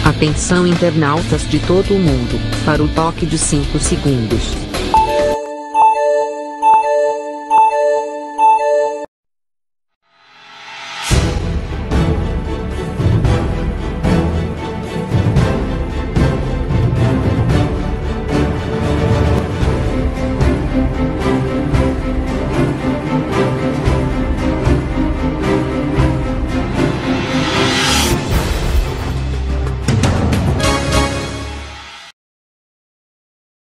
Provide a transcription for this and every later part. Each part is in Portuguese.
Atenção internautas de todo o mundo, para o toque de 5 segundos.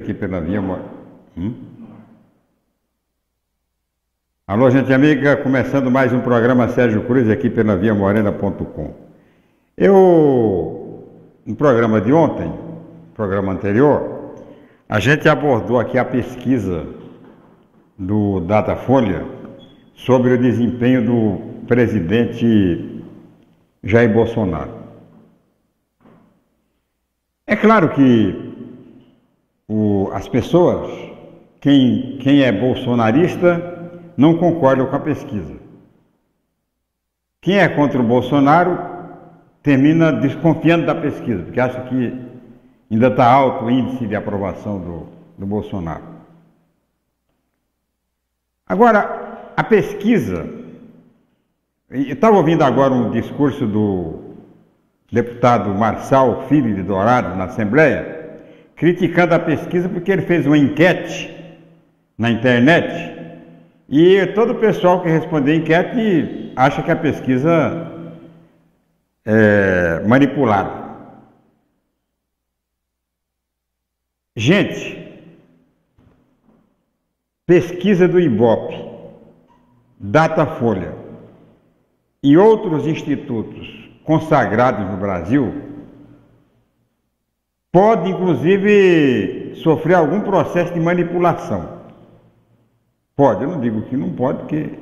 Aqui pela via. Alô, gente amiga, começando mais um programa Sérgio Cruz aqui pela viamorena.com. No programa de ontem, programa anterior, a gente abordou aqui a pesquisa do Datafolha sobre o desempenho do presidente Jair Bolsonaro. É claro que as pessoas, quem é bolsonarista, não concorda com a pesquisa. Quem é contra o Bolsonaro termina desconfiando da pesquisa, porque acha que ainda está alto o índice de aprovação do Bolsonaro. Agora, a pesquisa... Eu estava ouvindo agora um discurso do deputado Marçal Filho de Dourado na Assembleia, criticando a pesquisa porque ele fez uma enquete na internet e todo o pessoal que respondeu a enquete acha que a pesquisa é manipulada. Gente, pesquisa do Ibope, Datafolha e outros institutos consagrados no Brasil pode, inclusive, sofrer algum processo de manipulação. Pode, eu não digo que não pode, porque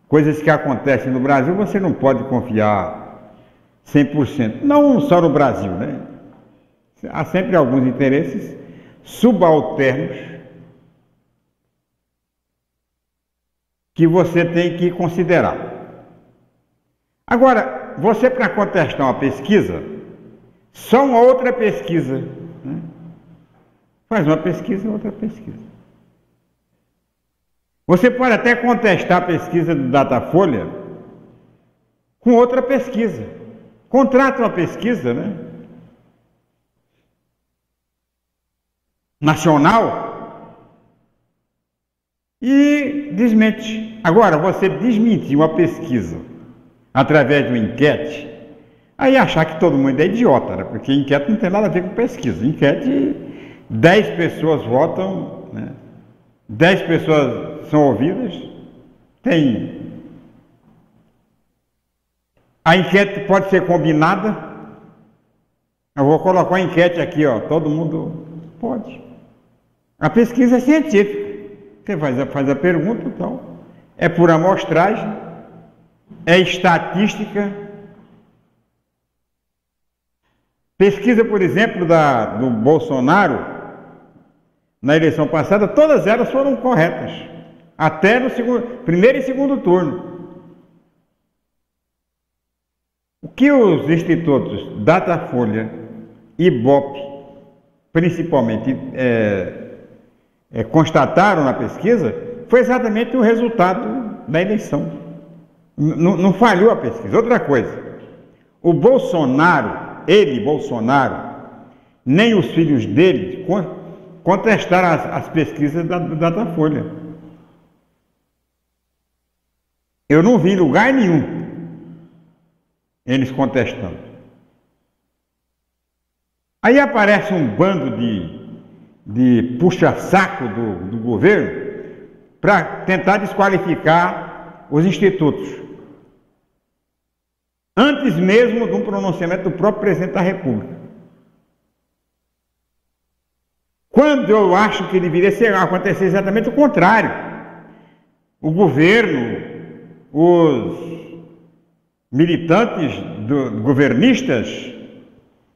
coisas que acontecem no Brasil você não pode confiar 100%. Não só no Brasil, né? Há sempre alguns interesses subalternos que você tem que considerar. Agora, você para contestar uma pesquisa, só uma outra pesquisa, né? Faz uma pesquisa, outra pesquisa. Você pode até contestar a pesquisa do Datafolha com outra pesquisa. Contrata uma pesquisa, né? Nacional e desmente. Agora, você desmentir uma pesquisa através de uma enquete, aí achar que todo mundo é idiota, né? Porque enquete não tem nada a ver com pesquisa. Enquete, 10 pessoas votam, né? 10 pessoas são ouvidas, a enquete pode ser combinada. Eu vou colocar uma enquete aqui, ó, todo mundo pode. A pesquisa é científica. Você faz a pergunta, então, é por amostragem, é estatística. Pesquisa, por exemplo, do Bolsonaro, na eleição passada, todas elas foram corretas, até no primeiro e segundo turno. O que os institutos Datafolha e Ibope, principalmente, constataram na pesquisa, foi exatamente o resultado da eleição. Não falhou a pesquisa. Outra coisa, o Bolsonaro, nem os filhos dele contestaram as pesquisas do Datafolha. Eu não vi em lugar nenhum eles contestando. Aí aparece um bando de puxa-saco do governo para tentar desqualificar os institutos, antes mesmo de um pronunciamento do próprio presidente da República. Quando eu acho que deveria acontecer exatamente o contrário. O governo, os militantes governistas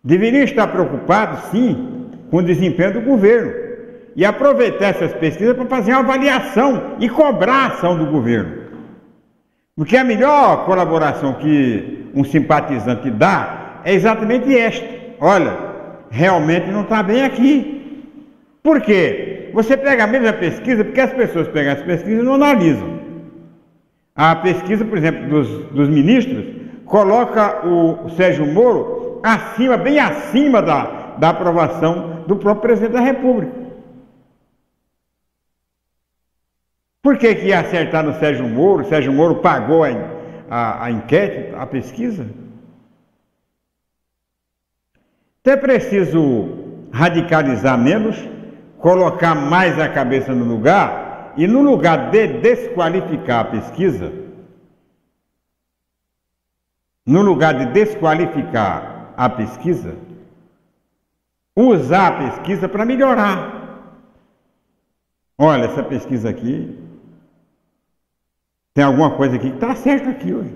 deveriam estar preocupados, sim, com o desempenho do governo e aproveitar essas pesquisas para fazer uma avaliação e cobrar a ação do governo. Porque a melhor colaboração que um simpatizante dá é exatamente esta: olha, realmente não está bem aqui. Por quê? Você pega a mesma pesquisa, porque as pessoas pegam as pesquisas e não analisam. A pesquisa, por exemplo, dos ministros, coloca o Sérgio Moro acima, bem acima da aprovação do próprio presidente da República. Por que ia acertar no Sérgio Moro? O Sérgio Moro pagou a enquete, a pesquisa? Então é preciso radicalizar menos, colocar mais a cabeça no lugar, e no lugar de desqualificar a pesquisa, usar a pesquisa para melhorar. Olha, essa pesquisa aqui, tem alguma coisa aqui que está certo aqui, ué.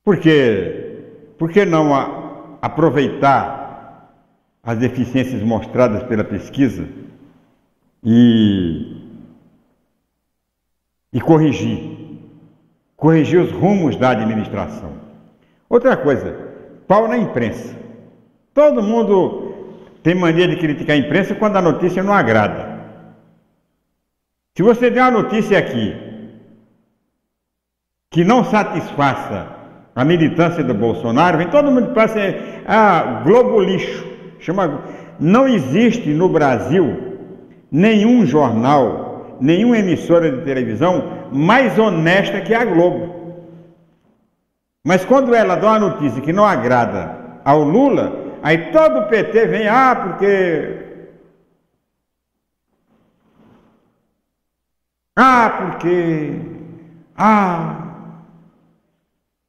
Por que não aproveitar as deficiências mostradas pela pesquisa e corrigir os rumos da administração? Outra coisa, pau na imprensa. Todo mundo tem mania de criticar a imprensa quando a notícia não agrada. Se você der uma notícia aqui que não satisfaça a militância do Bolsonaro, vem todo mundo para ser Globo lixo. Não existe no Brasil nenhum jornal, nenhuma emissora de televisão mais honesta que a Globo. Mas quando ela dá uma notícia que não agrada ao Lula, aí todo o PT vem,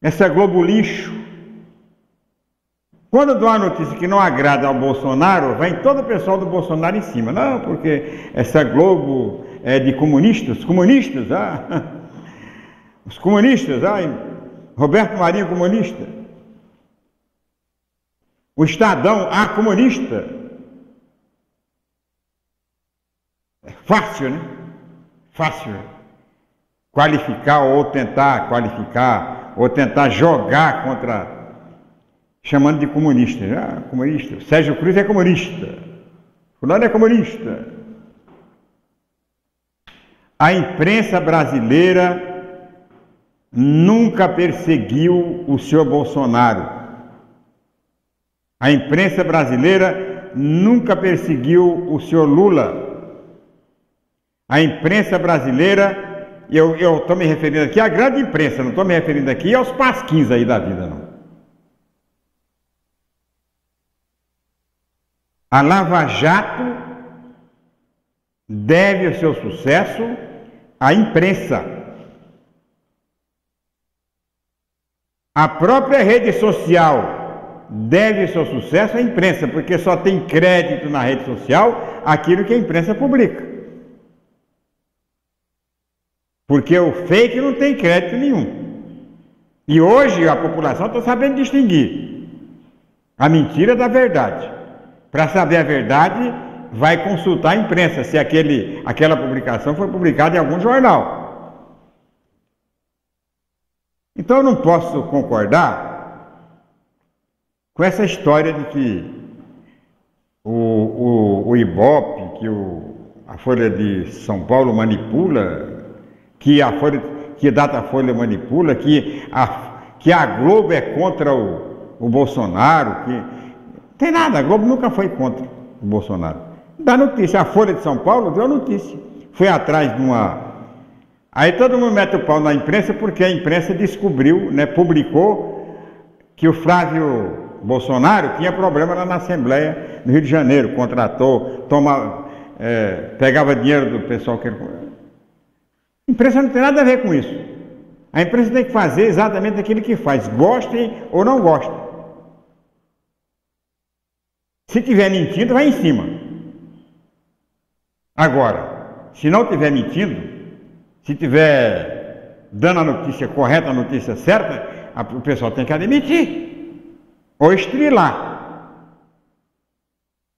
essa Globo lixo. Quando dá uma notícia que não agrada ao Bolsonaro, vem todo o pessoal do Bolsonaro em cima. Não, porque essa Globo é de comunistas, os comunistas, Roberto Marinho comunista, o Estadão, comunista. É fácil, né? Fácil qualificar ou tentar qualificar ou tentar jogar contra, chamando de comunista. Comunista. Sérgio Cruz é comunista. Fulano é comunista. A imprensa brasileira nunca perseguiu o senhor Bolsonaro. A imprensa brasileira nunca perseguiu o senhor Lula. A imprensa brasileira, eu estou me referindo aqui à grande imprensa, não estou me referindo aqui aos pasquins aí da vida, não. A Lava Jato deve o seu sucesso à imprensa. A própria rede social deve o seu sucesso à imprensa, porque só tem crédito na rede social aquilo que a imprensa publica. Porque o fake não tem crédito nenhum. E hoje a população está sabendo distinguir a mentira da verdade. Para saber a verdade, vai consultar a imprensa, se aquela publicação foi publicada em algum jornal. Então eu não posso concordar com essa história de que o Ibope, que a Folha de São Paulo manipula, que Datafolha manipula, que a Globo é contra o Bolsonaro, que tem nada, a Globo nunca foi contra o Bolsonaro. Dá notícia, a Folha de São Paulo deu a notícia. Foi atrás de uma... Aí todo mundo mete o pau na imprensa porque a imprensa descobriu, publicou que o Flávio Bolsonaro tinha problema lá na Assembleia no Rio de Janeiro, contratou, pegava dinheiro do pessoal que... A imprensa não tem nada a ver com isso. A imprensa tem que fazer exatamente aquilo que faz, gostem ou não gostem. Se tiver mentindo, vai em cima. Agora, se não tiver mentindo, se tiver dando a notícia correta, a notícia certa, o pessoal tem que admitir. ou estrilar,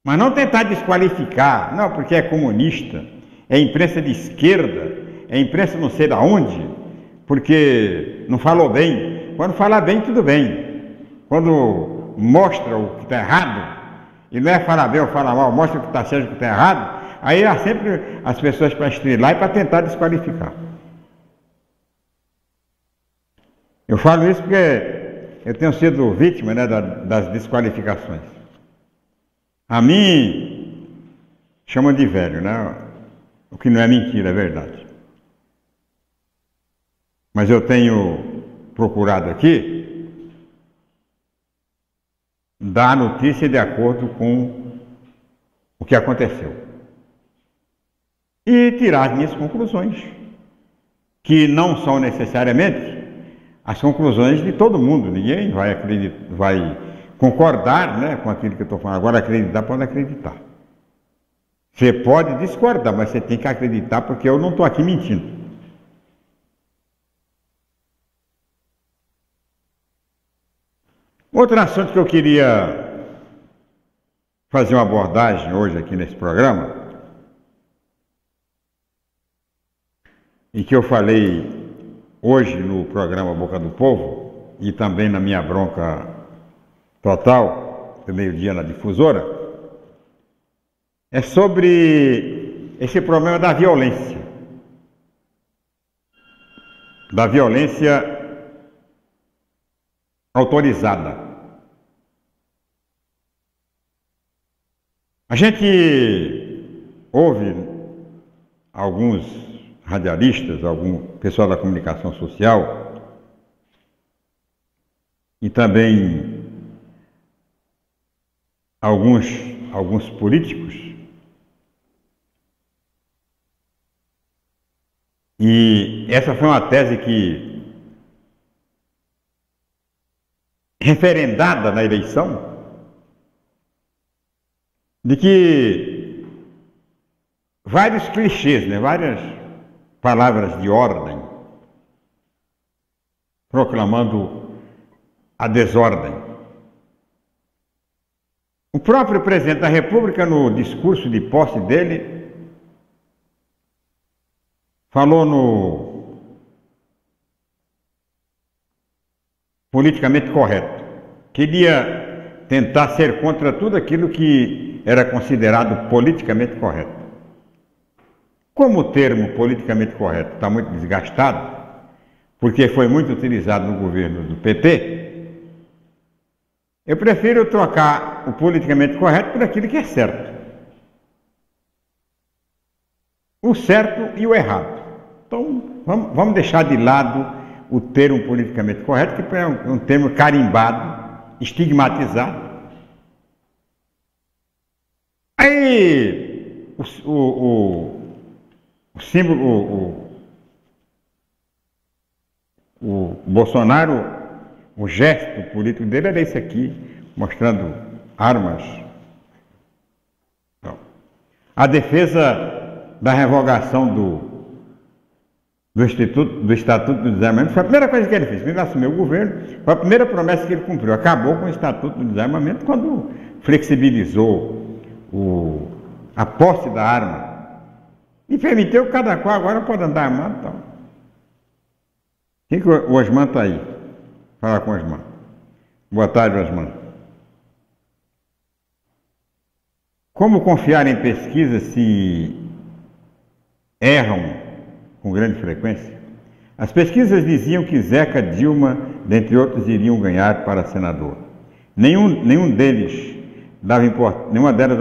mas não tentar desqualificar, não, porque é comunista, é imprensa de esquerda, é imprensa não sei da onde, porque não falou bem. Quando falar bem, tudo bem. Quando mostra o que está errado, e não é falar bem ou falar mal, mostra o que está certo e o que está errado, aí há sempre as pessoas para estrilar e para tentar desqualificar. Eu falo isso porque eu tenho sido vítima, né, das desqualificações. A mim chamam de velho, né? O que não é mentira, é verdade. Mas eu tenho procurado aqui dar a notícia de acordo com o que aconteceu e tirar as minhas conclusões, que não são necessariamente as conclusões de todo mundo. Ninguém vai acreditar, vai concordar, né, com aquilo que eu estou falando. Agora, acreditar pode acreditar. Você pode discordar, mas você tem que acreditar, porque eu não estou aqui mentindo. Outro assunto que eu queria fazer uma abordagem hoje aqui nesse programa, e que eu falei hoje no programa Boca do Povo, e também na minha bronca total, do meio-dia na difusora, é sobre esse problema da violência. Da violência autorizada. A gente ouve alguns radialistas, algum pessoal da comunicação social e também alguns políticos, e essa foi uma tese que referendada na eleição, de que vários clichês, né, várias palavras de ordem, proclamando a desordem. O próprio presidente da República, no discurso de posse dele, falou no politicamente correto. Queria tentar ser contra tudo aquilo que era considerado politicamente correto. Como o termo politicamente correto está muito desgastado, porque foi muito utilizado no governo do PT, eu prefiro trocar o politicamente correto por aquilo que é certo. O certo e o errado. Então, vamos deixar de lado o termo politicamente correto, que é um termo carimbado, estigmatizado. Aí, o símbolo, o Bolsonaro, o gesto político dele era esse aqui, mostrando armas. Então, a defesa da revogação do Estatuto do Desarmamento foi a primeira coisa que ele fez. Quando ele assumiu o governo, foi a primeira promessa que ele cumpriu. Acabou com o Estatuto do Desarmamento quando flexibilizou a posse da arma e permitiu que cada qual agora pode andar armado. Então. Quem que o Osman está aí? Fala com o Osman. Boa tarde, Osman. Como confiar em pesquisas se erram com grande frequência? As pesquisas diziam que Zeca, Dilma, dentre outros, iriam ganhar para senador. Nenhuma delas dava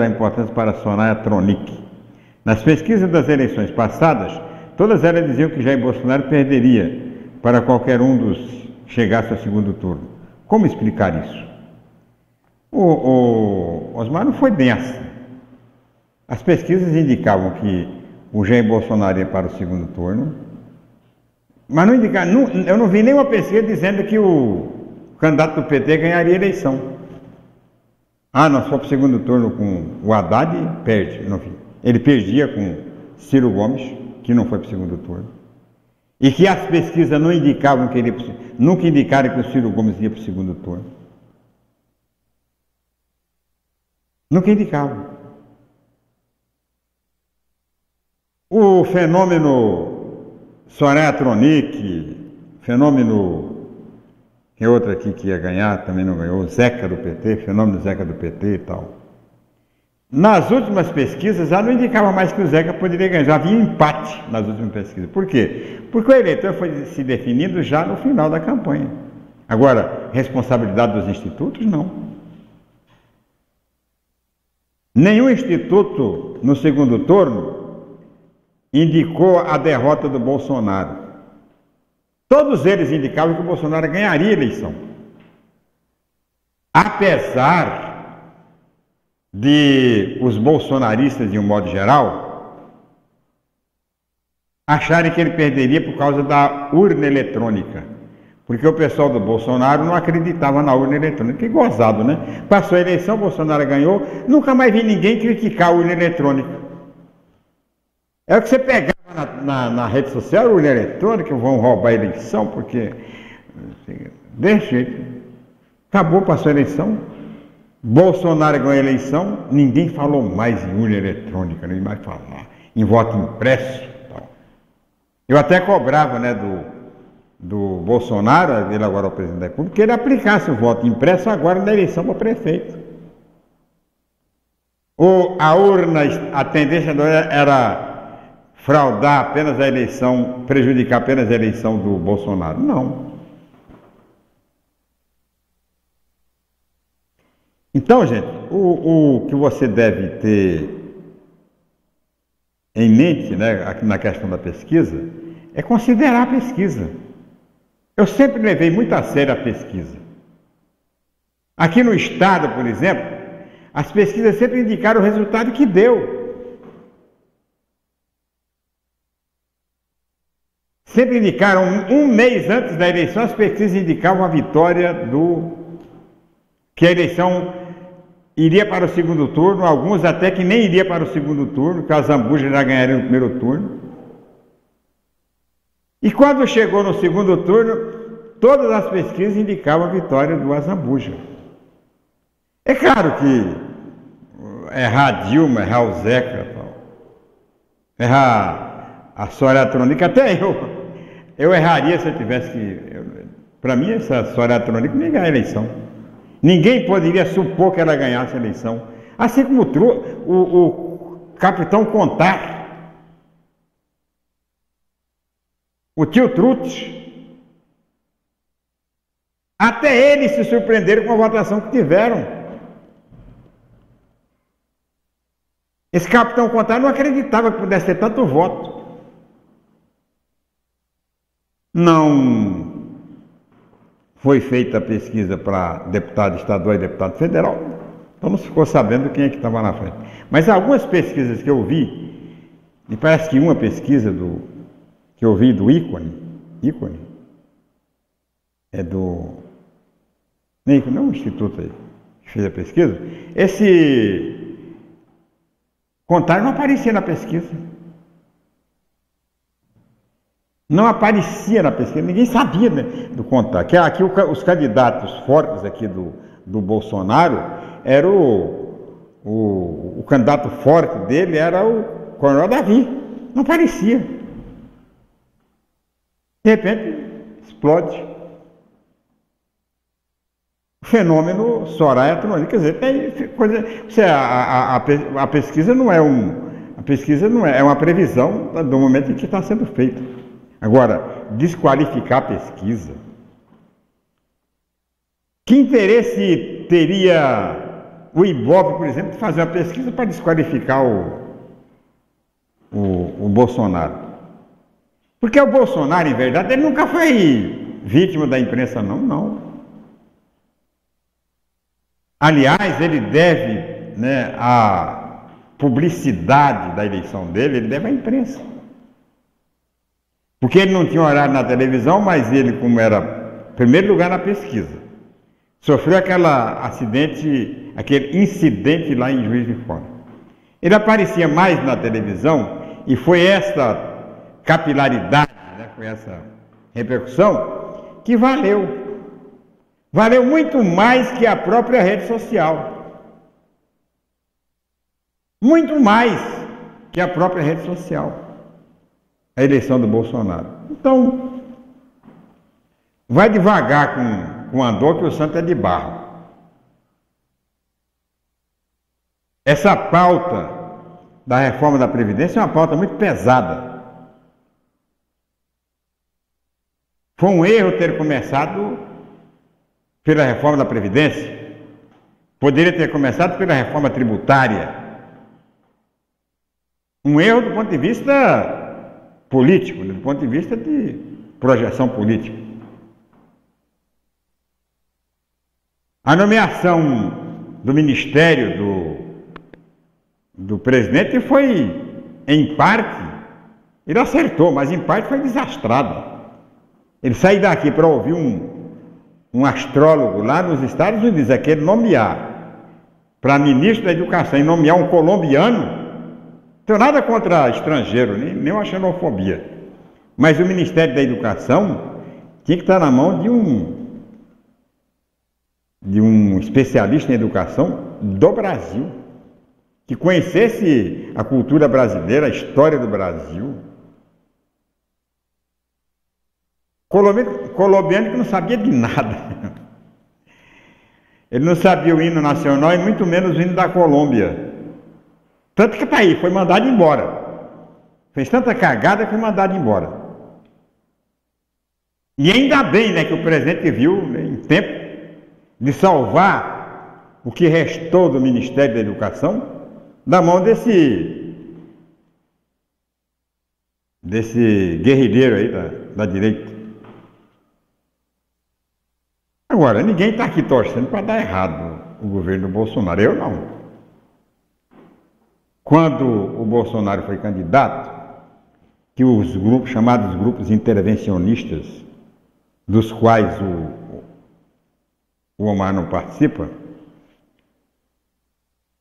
importância para Soraya Tronic. Nas pesquisas das eleições passadas, todas elas diziam que Jair Bolsonaro perderia para qualquer um dos que chegasse ao segundo turno. Como explicar isso? O Osmar não foi bem assim. As pesquisas indicavam que o Jair Bolsonaro ia para o segundo turno, mas não indicavam, eu não vi nenhuma pesquisa dizendo que o candidato do PT ganharia a eleição. Nós fomos para o segundo turno com o Haddad e perde. Não vi. Ele perdia com Ciro Gomes, que não foi para o segundo turno. E que as pesquisas não indicavam que ele nunca indicaram que o Ciro Gomes ia para o segundo turno. Nunca indicava. O fenômeno Soraya Tronic, fenômeno, tem outra aqui que ia ganhar, também não ganhou, Zeca do PT, fenômeno Zeca do PT e tal. Nas últimas pesquisas, já não indicava mais que o Zeca poderia ganhar, já havia empate nas últimas pesquisas. Por quê? Porque o eleitor foi se definindo já no final da campanha. Agora, responsabilidade dos institutos, não. Nenhum instituto, no segundo turno, indicou a derrota do Bolsonaro. Todos eles indicavam que o Bolsonaro ganharia a eleição. Apesar de os bolsonaristas, de um modo geral, acharem que ele perderia por causa da urna eletrônica. Porque o pessoal do Bolsonaro não acreditava na urna eletrônica. Que gozado, né? Passou a eleição, o Bolsonaro ganhou, nunca mais vi ninguém criticar a urna eletrônica. É o que você pegava na rede social, a urna eletrônica, vão roubar a eleição, porque... Desse jeito. Acabou, passou a eleição. Bolsonaro ganhou a eleição, ninguém falou mais em urna eletrônica, nem mais falar em voto impresso. Tal. Eu até cobrava, né, do Bolsonaro, ele agora é o presidente da República, que ele aplicasse o voto impresso agora na eleição para prefeito. A urna, a tendência era fraudar apenas a eleição, prejudicar apenas a eleição do Bolsonaro. Não. Então, gente, o que você deve ter em mente, né, aqui na questão da pesquisa, é considerar a pesquisa. Eu sempre levei muito a sério a pesquisa. Aqui no Estado, por exemplo, as pesquisas sempre indicaram o resultado que deu. Sempre indicaram, um mês antes da eleição, as pesquisas indicavam a vitória que a eleição iria para o segundo turno, alguns até que nem iria para o segundo turno, que a Zambuja já ganharia no primeiro turno. E quando chegou no segundo turno, todas as pesquisas indicavam a vitória do Azambuja. É claro que errar Dilma, errar o Zeca, errar a Soraya Tronic, até eu erraria se eu tivesse que... Para mim, essa Soraya Tronic nem ganha a eleição. Ninguém poderia supor que ela ganhasse a eleição. Assim como o capitão Contar, o tio Trutes, até eles se surpreenderam com a votação que tiveram. Esse capitão Contar não acreditava que pudesse ter tanto voto. Não foi feita a pesquisa para deputado estadual e deputado federal, então não se ficou sabendo quem é que estava na frente. Mas algumas pesquisas que eu vi, e parece que uma pesquisa que eu vi do Ícone, é do... Não é um instituto aí que fez a pesquisa, esse Contar não aparecia na pesquisa. Não aparecia na pesquisa, ninguém sabia, né, do Contar. Que aqui os candidatos fortes aqui do Bolsonaro, era o candidato forte dele era o Coronel Davi, não aparecia. De repente, explode. O fenômeno Soraya Tronic, quer dizer, tem coisa... A pesquisa não é é uma previsão do momento em que está sendo feito. Agora, desqualificar a pesquisa. Que interesse teria o Ibope, por exemplo, de fazer uma pesquisa para desqualificar o Bolsonaro? Porque o Bolsonaro, em verdade, ele nunca foi vítima da imprensa, não. Aliás, ele deve, né, a publicidade da eleição dele, ele deve à imprensa. Porque ele não tinha horário na televisão, mas ele, como era primeiro lugar na pesquisa, sofreu aquele incidente lá em Juiz de Fora. Ele aparecia mais na televisão e foi essa capilaridade, né, foi essa repercussão que valeu. Valeu muito mais que a própria rede social. muito mais que a própria rede social, a eleição do Bolsonaro. Então, vai devagar com o andor, que o santo é de barro. Essa pauta da reforma da Previdência é uma pauta muito pesada. Foi um erro ter começado pela reforma da Previdência. Poderia ter começado pela reforma tributária. Um erro do ponto de vista político, do ponto de vista de projeção política. A nomeação do ministério do presidente foi, em parte, ele acertou, mas em parte foi desastrado. Ele sair daqui para ouvir um astrólogo lá nos Estados Unidos, é que ele nomear para ministro da Educação e nomear um colombiano, não tenho nada contra estrangeiro, nem uma xenofobia. Mas o Ministério da Educação tinha que estar na mão de um especialista em educação do Brasil, que conhecesse a cultura brasileira, a história do Brasil. Colombiano que não sabia de nada. Ele não sabia o hino nacional e muito menos o hino da Colômbia. Tanto que está aí, foi mandado embora. Fez tanta cagada que foi mandado embora. E ainda bem, né, que o presidente viu, né, em tempo de salvar o que restou do Ministério da Educação da mão desse guerrilheiro aí da direita. Agora, ninguém está aqui torcendo para dar errado o governo do Bolsonaro. Eu não. Quando o Bolsonaro foi candidato, que os grupos, chamados grupos intervencionistas, dos quais o Omar não participa,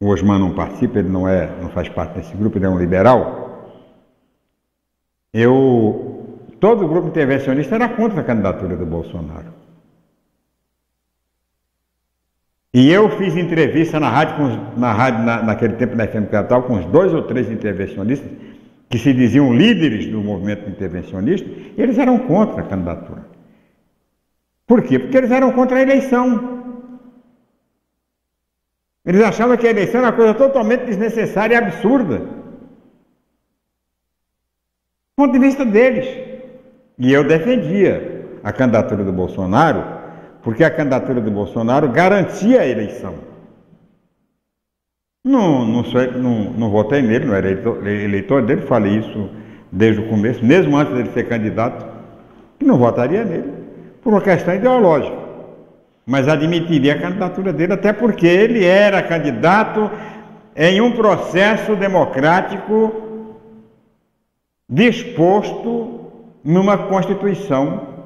o Osman não participa, ele não faz parte desse grupo, ele é um liberal. Todo o grupo intervencionista era contra a candidatura do Bolsonaro. E eu fiz entrevista na rádio, naquele tempo na FM Capital, com uns 2 ou 3 intervencionistas que se diziam líderes do movimento intervencionista, e eles eram contra a candidatura. Por quê? Porque eles eram contra a eleição. Eles achavam que a eleição era uma coisa totalmente desnecessária e absurda. Do ponto de vista deles. E eu defendia a candidatura do Bolsonaro, porque a candidatura do Bolsonaro garantia a eleição. Não votei nele, não era eleitor dele, falei isso desde o começo, mesmo antes dele ser candidato, que não votaria nele, por uma questão ideológica. Mas admitiria a candidatura dele, até porque ele era candidato em um processo democrático disposto numa Constituição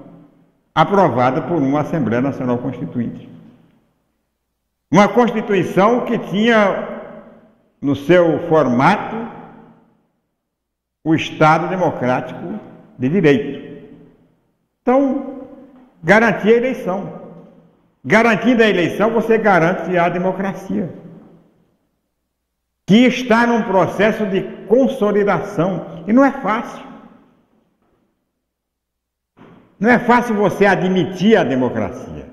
aprovada por uma Assembleia Nacional Constituinte. Uma Constituição que tinha no seu formato o Estado democrático de direito. Então, garantia a eleição. Garantindo a eleição, você garante a democracia, que está num processo de consolidação, e não é fácil. Não é fácil você admitir a democracia.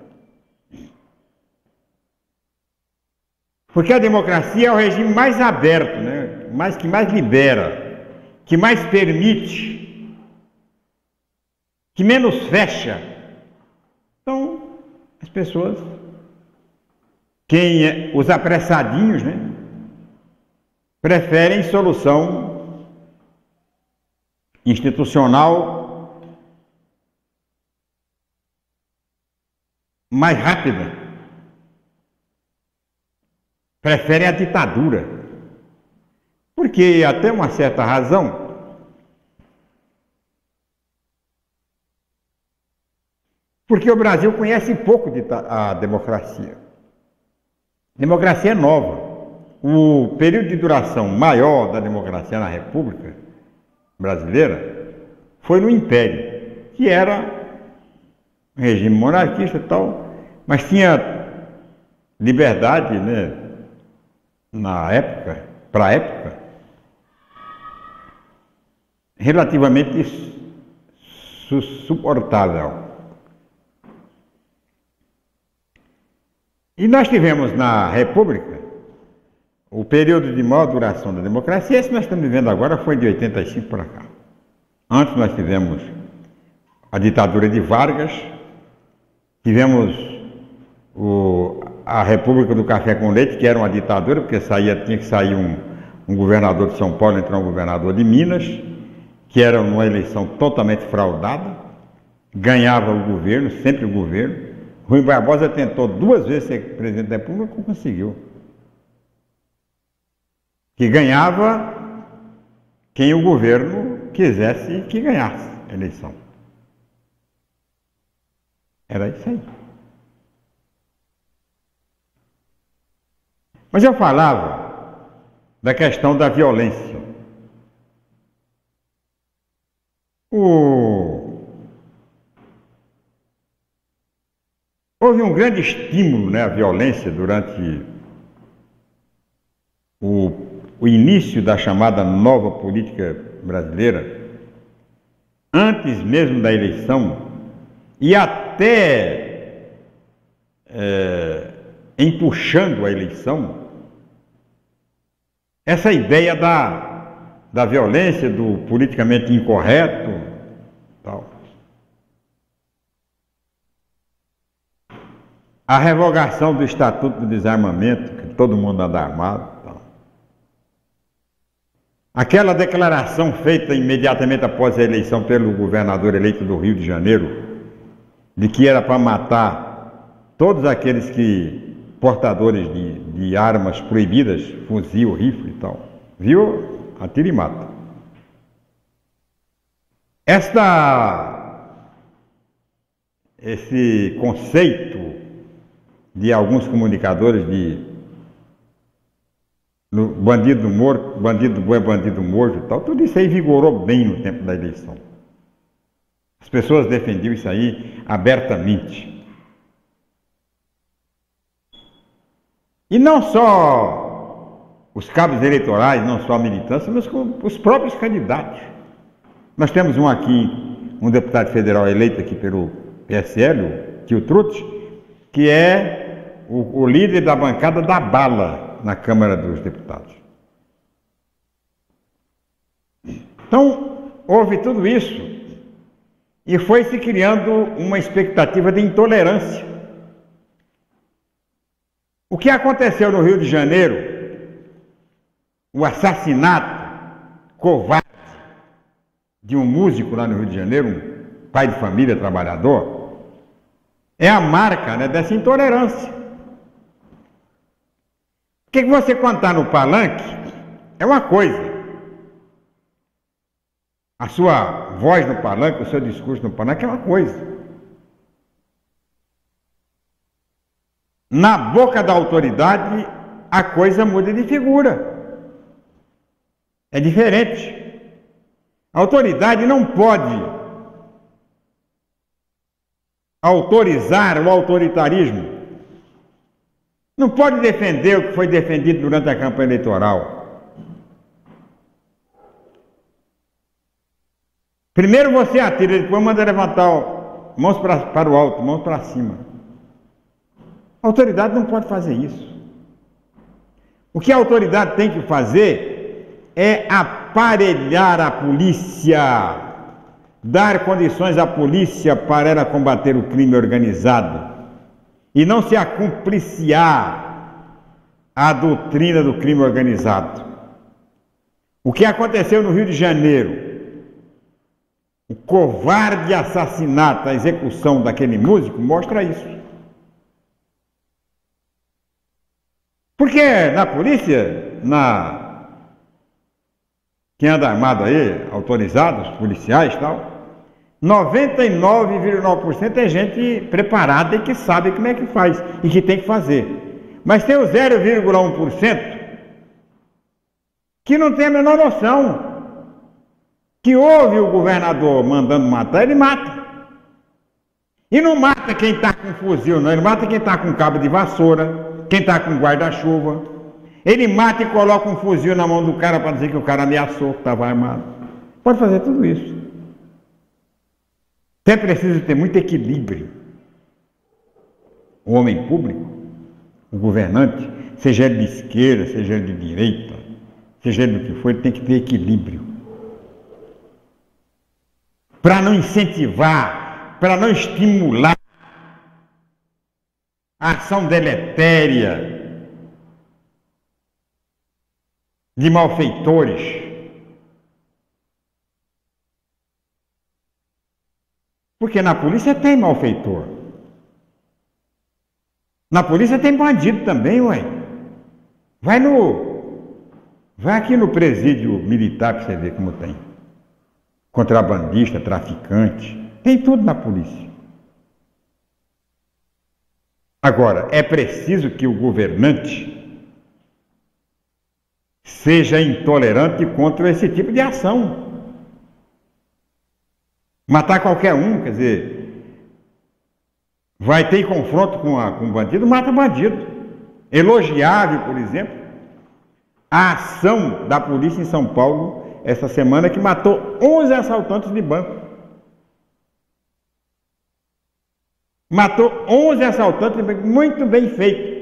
Porque a democracia é o regime mais aberto, né? Que mais libera, que mais permite, que menos fecha. Então, as pessoas, os apressadinhos, né, preferem solução institucional mais rápida. Preferem a ditadura. Porque, até uma certa razão, porque o Brasil conhece pouco a democracia. A democracia é nova. O período de duração maior da democracia na República Brasileira foi no Império, que era um regime monarquista e tal, mas tinha liberdade, né, na época, para a época, relativamente suportável. E nós tivemos na República o período de maior duração da democracia. Esse que nós estamos vivendo agora foi de 85 para cá. Antes nós tivemos a ditadura de Vargas, tivemos a República do Café com Leite, que era uma ditadura, porque tinha que sair um governador de São Paulo, entrar um governador de Minas, que era uma eleição totalmente fraudada, ganhava o governo, sempre o governo. Rui Barbosa tentou 2 vezes ser presidente da República e não conseguiu. Que ganhava quem o governo quisesse que ganhasse a eleição. Era isso aí. Mas eu falava da questão da violência. Houve um grande estímulo, né, à violência durante o início da chamada nova política brasileira, antes mesmo da eleição, e até empuxando a eleição, essa ideia da violência, do politicamente incorreto, tal. A revogação do Estatuto do Desarmamento, que todo mundo anda armado, tal. Aquela declaração feita imediatamente após a eleição pelo governador eleito do Rio de Janeiro, de que era para matar todos aqueles portadores de armas proibidas, fuzil, rifle e tal. Viu? Atira e mata. Esse conceito de alguns comunicadores bandido morto, bandido bom é bandido morto e tal, tudo isso aí vigorou bem no tempo da eleição. As pessoas defendiam isso aí abertamente. E não só os cabos eleitorais, não só a militância, mas os próprios candidatos. Nós temos um deputado federal eleito aqui pelo PSL, o Tio Trutti, que é o líder da bancada da bala na Câmara dos Deputados. Então, houve tudo isso e foi se criando uma expectativa de intolerância. O que aconteceu no Rio de Janeiro, o assassinato covarde de um músico lá no Rio de Janeiro, um pai de família trabalhador, é a marca, né, dessa intolerância. O que você contar no palanque é uma coisa. A sua voz no palanque, o seu discurso no palanque é uma coisa. Na boca da autoridade, a coisa muda de figura. É diferente. A autoridade não pode autorizar o autoritarismo. Não pode defender o que foi defendido durante a campanha eleitoral. Primeiro você atira, depois manda levantar mãos para o alto, mãos para cima. A autoridade não pode fazer isso. O que a autoridade tem que fazer é aparelhar a polícia, dar condições à polícia para ela combater o crime organizado e não se acumpliciar à doutrina do crime organizado. O que aconteceu no Rio de Janeiro, o covarde assassinato, a execução daquele músico, mostra isso. Porque na polícia, quem anda armado aí, autorizados, policiais e tal, 99,9% é gente preparada e que sabe como é que faz e que tem que fazer. Mas tem o 0,1% que não tem a menor noção, que ouve o governador mandando matar, ele mata. E não mata quem está com fuzil, não, ele mata quem está com cabo de vassoura, quem está com guarda-chuva. Ele mata e coloca um fuzil na mão do cara para dizer que o cara ameaçou, que estava armado. Pode fazer tudo isso. Até preciso ter muito equilíbrio. O homem público, o governante, seja ele de esquerda, seja ele de direita, seja ele do que for, ele tem que ter equilíbrio. Para não incentivar, para não estimular a ação deletéria de malfeitores. Porque na polícia tem malfeitor. Na polícia tem bandido também, ué. Vai aqui no presídio militar para você ver como tem. Contrabandista, traficante, tem tudo na polícia. Agora, é preciso que o governante seja intolerante contra esse tipo de ação. Matar qualquer um, quer dizer, vai ter confronto com um bandido, mata bandido. Elogiável, por exemplo, a ação da polícia em São Paulo essa semana que matou 11 assaltantes de banco. Matou 11 assaltantes de banco, muito bem feito.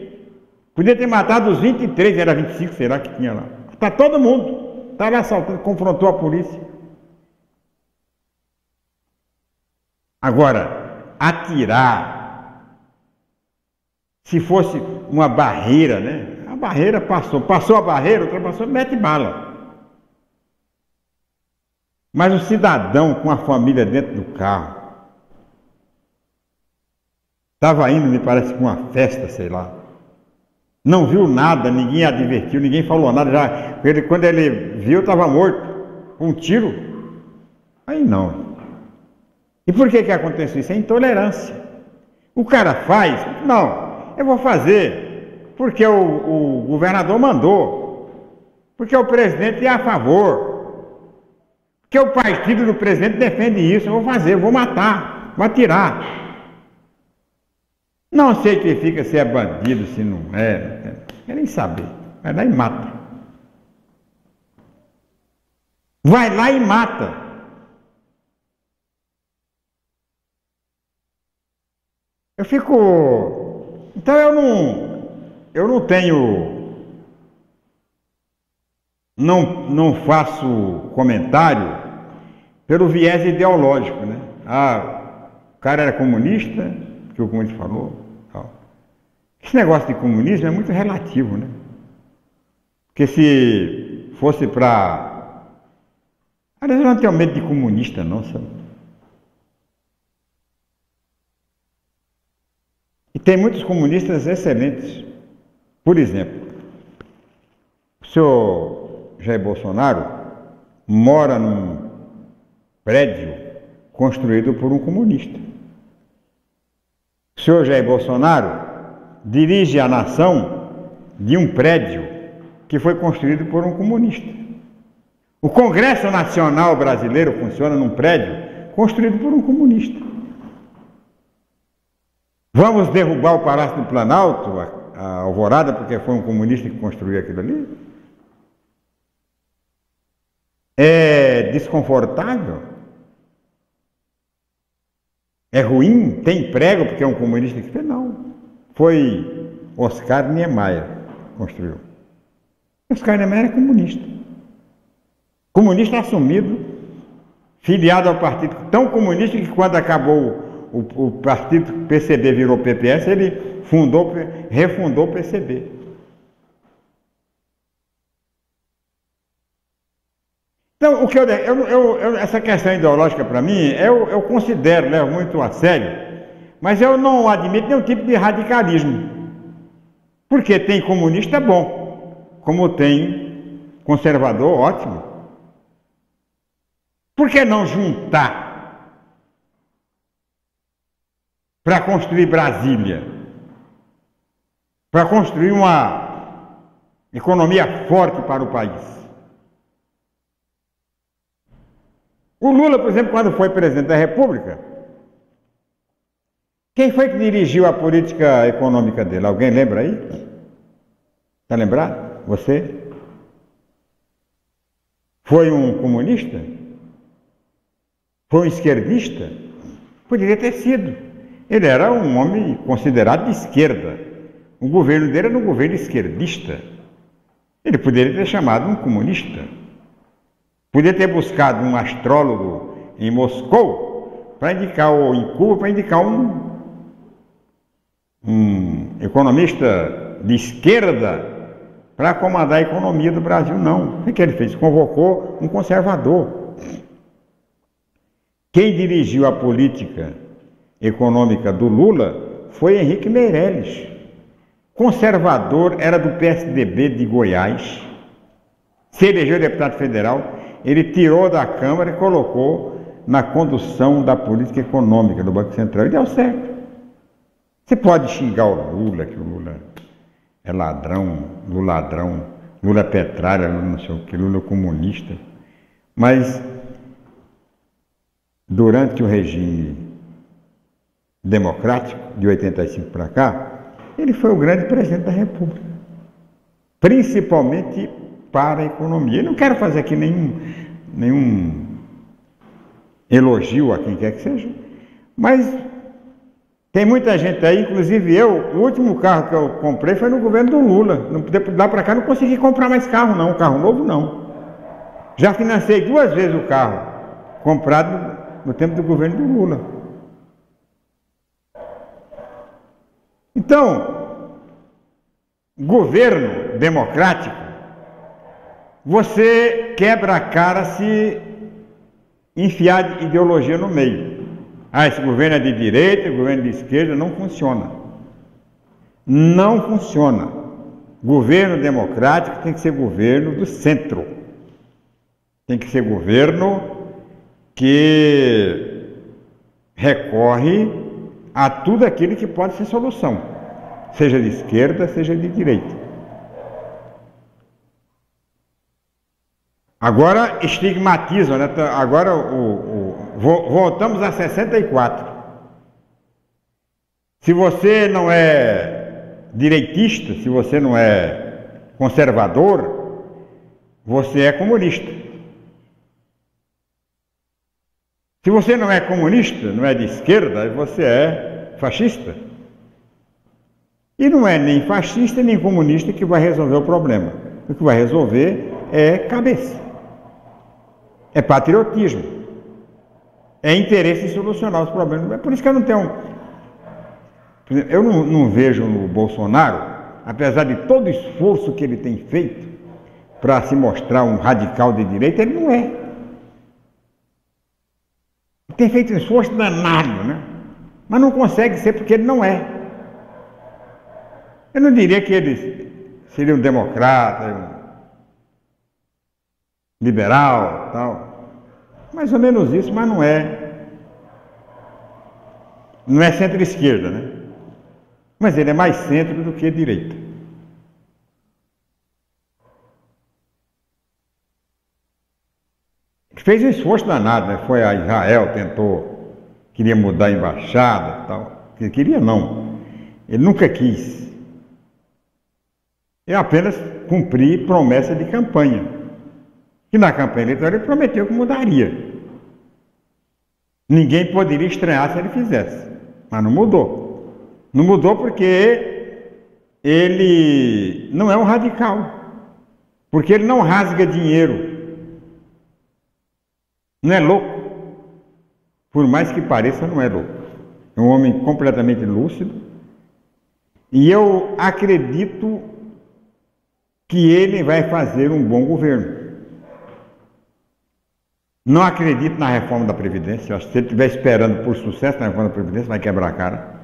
Podia ter matado os 23, era 25, será que tinha lá? Está todo mundo, estava assaltando, confrontou a polícia. Agora, atirar, se fosse uma barreira, né? A barreira passou a barreira, ultrapassou, mete bala. Mas o cidadão com a família dentro do carro, estava indo, me parece, com uma festa, sei lá, não viu nada, ninguém advertiu, ninguém falou nada, já, quando ele viu, estava morto, com um tiro. Aí não. E por que acontece isso? É intolerância. O cara faz, não, eu vou fazer, porque o governador mandou, porque o presidente é a favor, porque o partido do presidente defende isso, eu vou fazer, eu vou matar, vou atirar. Não sei quem fica se é bandido, se não é, não quer nem saber, vai lá e mata. Vai lá e mata. Eu fico... Então eu não tenho... Não faço comentário pelo viés ideológico, né? Ah, o cara era comunista, que o comunista falou. Tal. Esse negócio de comunismo é muito relativo, né? Porque se fosse para... Aliás, eu não tenho medo de comunista, não, sabe? E tem muitos comunistas excelentes. Por exemplo, o senhor Jair Bolsonaro mora num prédio construído por um comunista. O senhor Jair Bolsonaro dirige a nação de um prédio que foi construído por um comunista. O Congresso Nacional Brasileiro funciona num prédio construído por um comunista. Vamos derrubar o Palácio do Planalto, a Alvorada, porque foi um comunista que construiu aquilo ali? É desconfortável? É ruim? Tem prego porque é um comunista que fez? Não. Foi Oscar Niemeyer que construiu. Oscar Niemeyer é comunista. Comunista assumido, filiado ao partido tão comunista que quando acabou o partido PCB virou PPS, ele refundou o PCB. Então, o que essa questão ideológica para mim, eu considero, levo muito a sério, mas eu não admito nenhum tipo de radicalismo. Porque tem comunista bom, como tem conservador ótimo. Por que não juntar para construir Brasília, para construir uma economia forte para o país? O Lula, por exemplo, quando foi presidente da República, quem foi que dirigiu a política econômica dele? Alguém lembra aí? Está lembrado? Você foi um comunista? Foi um esquerdista? Poderia ter sido. Ele era um homem considerado de esquerda. O governo dele era um governo esquerdista. Ele poderia ter chamado um comunista. Poderia ter buscado um astrólogo em Moscou para indicar, ou em Cuba, para indicar um economista de esquerda para comandar a economia do Brasil. Não. O que ele fez? Convocou um conservador. Quem dirigiu a política econômica do Lula foi Henrique Meirelles. Conservador, era do PSDB de Goiás. Se elegeu deputado federal, ele tirou da Câmara e colocou na condução da política econômica do Banco Central. E deu certo. Você pode xingar o Lula, que o Lula é ladrão, Lula é petralha, Lula não sei o que, Lula é comunista. Mas, durante o regime democrático, de 85 para cá, ele foi o grande presidente da República. Principalmente para a economia. Eu não quero fazer aqui nenhum elogio a quem quer que seja, mas tem muita gente aí, inclusive eu, o último carro que eu comprei foi no governo do Lula. Lá para cá não consegui comprar mais carro não, carro novo não. Já financei 2 vezes o carro, comprado no tempo do governo do Lula. Então, governo democrático, você quebra a cara se enfiar ideologia no meio. Ah, esse governo é de direita, esse governo é de esquerda, não funciona. Não funciona. Governo democrático tem que ser governo do centro. Tem que ser governo que recorre a tudo aquilo que pode ser solução, seja de esquerda, seja de direita. Agora estigmatizam, né? Agora voltamos a 64. Se você não é direitista, se você não é conservador, você é comunista. Se você não é comunista, não é de esquerda, você é fascista. E não é nem fascista nem comunista que vai resolver o problema. O que vai resolver é cabeça. É patriotismo. É interesse em solucionar os problemas. É por isso que eu não tenho... Eu não vejo no Bolsonaro, apesar de todo o esforço que ele tem feito para se mostrar um radical de direita, ele não é. Ele tem feito um esforço danado, né? Mas não consegue ser porque ele não é. Eu não diria que ele seria um democrata, liberal, tal. Mais ou menos isso, mas não é. Não é centro-esquerda, né? Mas ele é mais centro do que direita. Fez um esforço danado, né? Foi a Israel, queria mudar a embaixada, tal. Queria não. Ele nunca quis. Ele apenas cumprir promessa de campanha. Que na campanha eleitoral ele prometeu que mudaria. Ninguém poderia estranhar se ele fizesse. Mas não mudou. Não mudou porque ele não é um radical. Porque ele não rasga dinheiro. Não é louco. Por mais que pareça, não é louco. É um homem completamente lúcido. E eu acredito que ele vai fazer um bom governo. Não acredito na reforma da Previdência. Eu acho que se ele estiver esperando por sucesso na reforma da Previdência, vai quebrar a cara.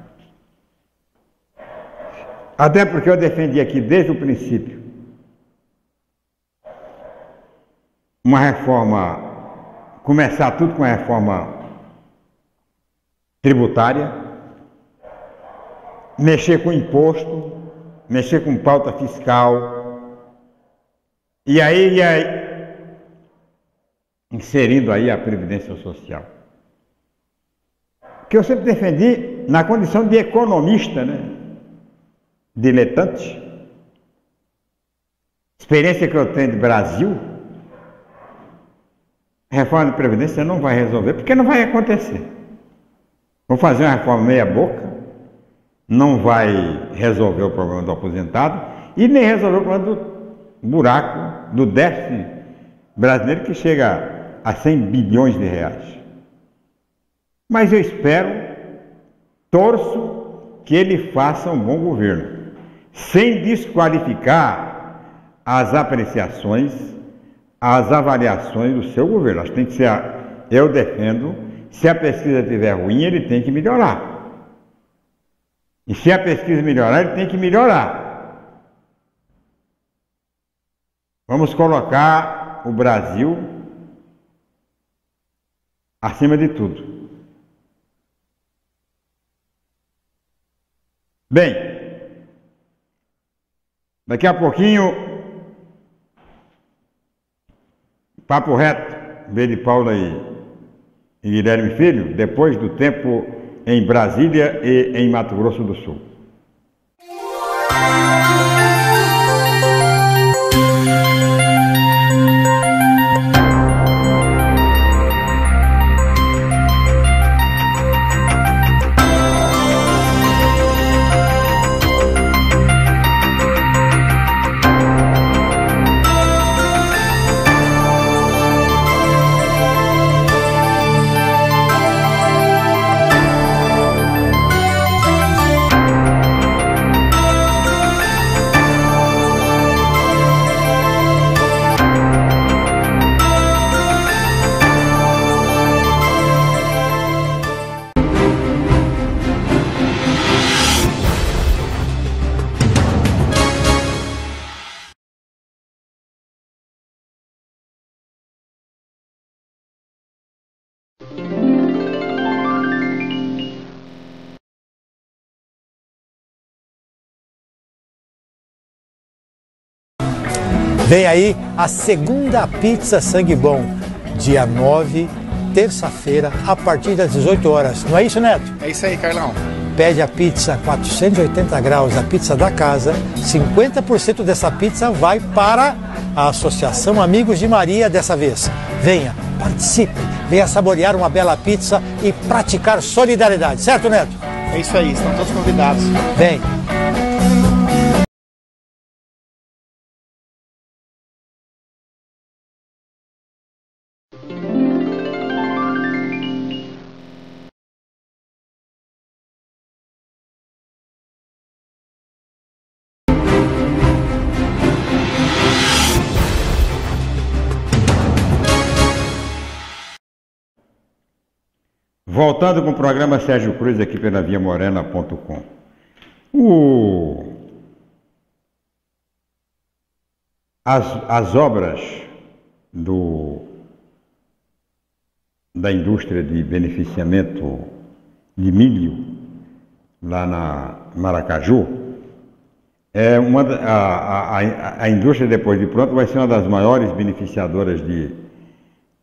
Até porque eu defendi aqui desde o princípio uma reforma, começar tudo com a reforma tributária, mexer com imposto, mexer com pauta fiscal, e aí inserindo aí a Previdência Social. Que eu sempre defendi na condição de economista, né? Diletante. experiência que eu tenho de Brasil, a reforma da Previdência não vai resolver, porque não vai acontecer. Vou fazer uma reforma meia boca, não vai resolver o problema do aposentado e nem resolver o problema do buraco, do déficit brasileiro que chega a 100 bilhões de reais. Mas eu espero, torço que ele faça um bom governo, sem desqualificar as apreciações, as avaliações do seu governo. Acho que tem que ser, eu defendo, se a pesquisa estiver ruim, ele tem que melhorar. E se a pesquisa melhorar, ele tem que melhorar. Vamos colocar o Brasil acima de tudo. Bem, daqui a pouquinho, papo reto, B de Paula e Guilherme Filho, depois do tempo em Brasília e em Mato Grosso do Sul. Vem aí a segunda pizza Sangue Bom, dia 9, terça-feira, a partir das 18 horas. Não é isso, Neto? É isso aí, Carlão. Pede a pizza 480 graus, a pizza da casa. 50% dessa pizza vai para a Associação Amigos de Maria dessa vez. Venha, participe, venha saborear uma bela pizza e praticar solidariedade. Certo, Neto? É isso aí, estão todos convidados. Vem. Voltando com o programa Sérgio Cruz aqui pela viamorena.com. As obras da indústria de beneficiamento de milho lá na Maracaju, a indústria depois de pronto vai ser uma das maiores beneficiadoras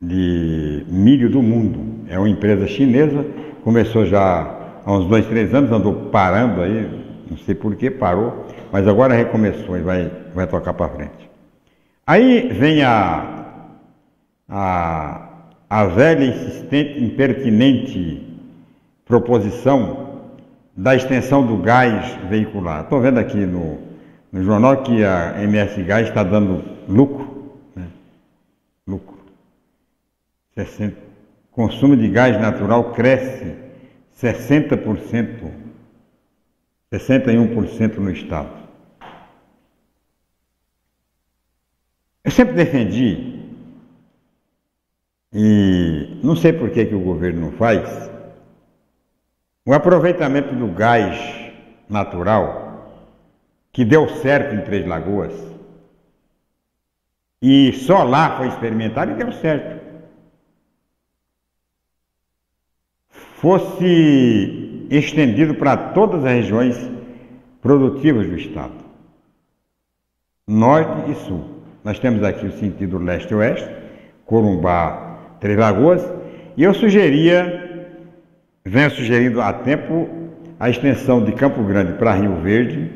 de milho do mundo. É uma empresa chinesa, começou já há uns 2, 3 anos, andou parando aí, não sei por que parou, mas agora recomeçou e vai tocar para frente. Aí vem a velha, insistente, impertinente proposição da extensão do gás veicular. Estou vendo aqui no jornal que a MS Gás está dando lucro, né? Lucro. Consumo de gás natural cresce 60%, 61% no estado. Eu sempre defendi, e não sei por que o governo não faz, o aproveitamento do gás natural, que deu certo em Três Lagoas, e só lá foi experimentado e deu certo. Fosse estendido para todas as regiões produtivas do estado, norte e sul. Nós temos aqui o sentido leste-oeste, Corumbá, Três Lagoas, e eu venho sugerindo há tempo a extensão de Campo Grande para Rio Verde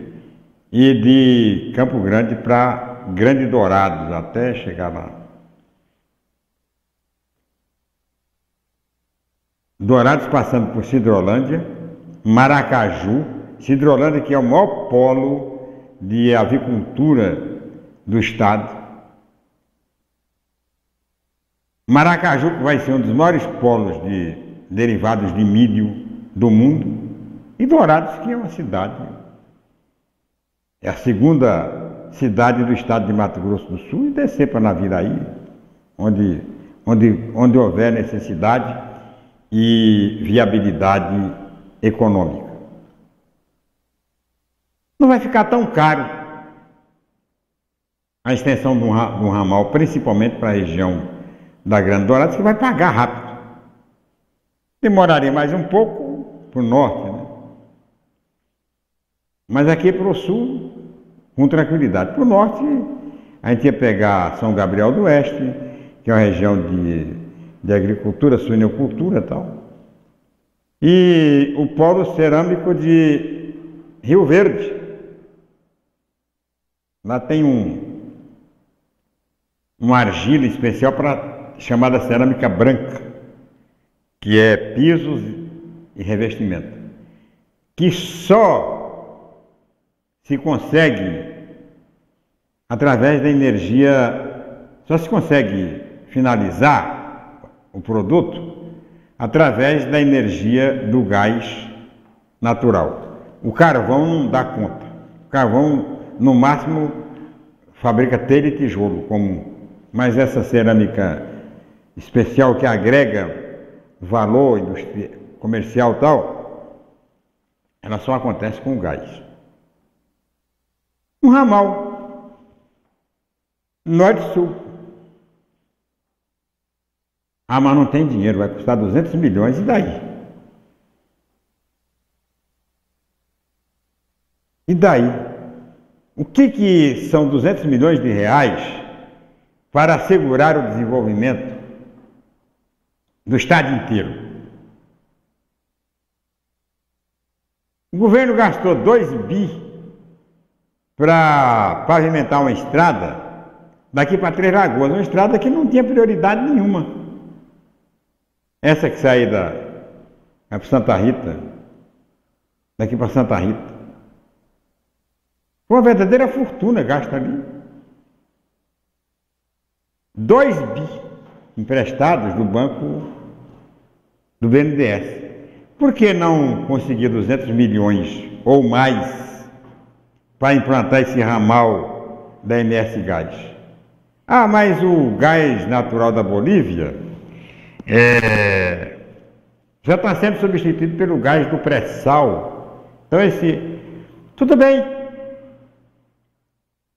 e de Campo Grande para Grande Dourados, até chegar lá. Dourados passando por Sidrolândia, Maracaju, Sidrolândia que é o maior polo de avicultura do estado. Maracaju que vai ser um dos maiores polos de derivados de milho do mundo. E Dourados que é uma cidade, é a segunda cidade do estado de Mato Grosso do Sul, e descer para Naviraí, onde houver necessidade e viabilidade econômica. Não vai ficar tão caro a extensão de um ramal, principalmente para a região da Grande Dourados, que vai pagar rápido. Demoraria mais um pouco para o norte, né? Mas aqui para o sul, com tranquilidade. Para o norte, a gente ia pegar São Gabriel do Oeste, que é uma região de agricultura, suinocultura e tal. E o polo cerâmico de Rio Verde. Lá tem uma argila especial chamada cerâmica branca, que é pisos e revestimento, que só se consegue através da energia, só se consegue finalizar o produto através da energia do gás natural. O carvão não dá conta. O carvão, no máximo, fabrica telha e tijolo comum. Mas essa cerâmica especial que agrega valor comercial e tal, ela só acontece com o gás. Um ramal norte-sul. Ah, mas não tem dinheiro, vai custar 200 milhões, e daí? E daí? O que são 200 milhões de reais para assegurar o desenvolvimento do estado inteiro? O governo gastou 2 bi para pavimentar uma estrada daqui para Três Lagoas, uma estrada que não tinha prioridade nenhuma. Essa que sai para Santa Rita, daqui para Santa Rita. Foi uma verdadeira fortuna gasta ali. 2 bi emprestados do banco do BNDES. Por que não conseguir 200 milhões ou mais para implantar esse ramal da MS Gás? Ah, mas o gás natural da Bolívia já está sendo substituído pelo gás do pré-sal. Então tudo bem.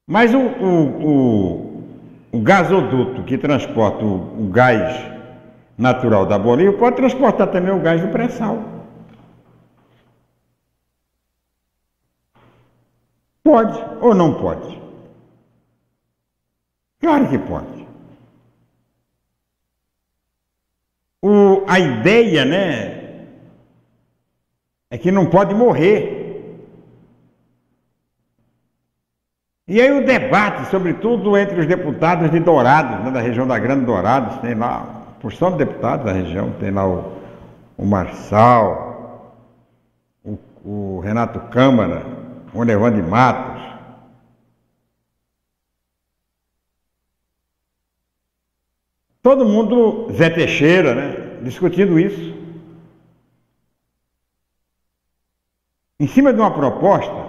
Mas o gasoduto que transporta o gás natural da Bolívia pode transportar também o gás do pré-sal. Pode ou não pode? Claro que pode. A ideia, né, é que não pode morrer. E aí o debate, sobretudo entre os deputados de Dourados, né, da região da Grande Dourados, tem lá, porção de deputados da região, tem lá o Marçal, o Renato Câmara, o Nevando de Matos. Todo mundo, Zé Teixeira, né, discutindo isso. Em cima de uma proposta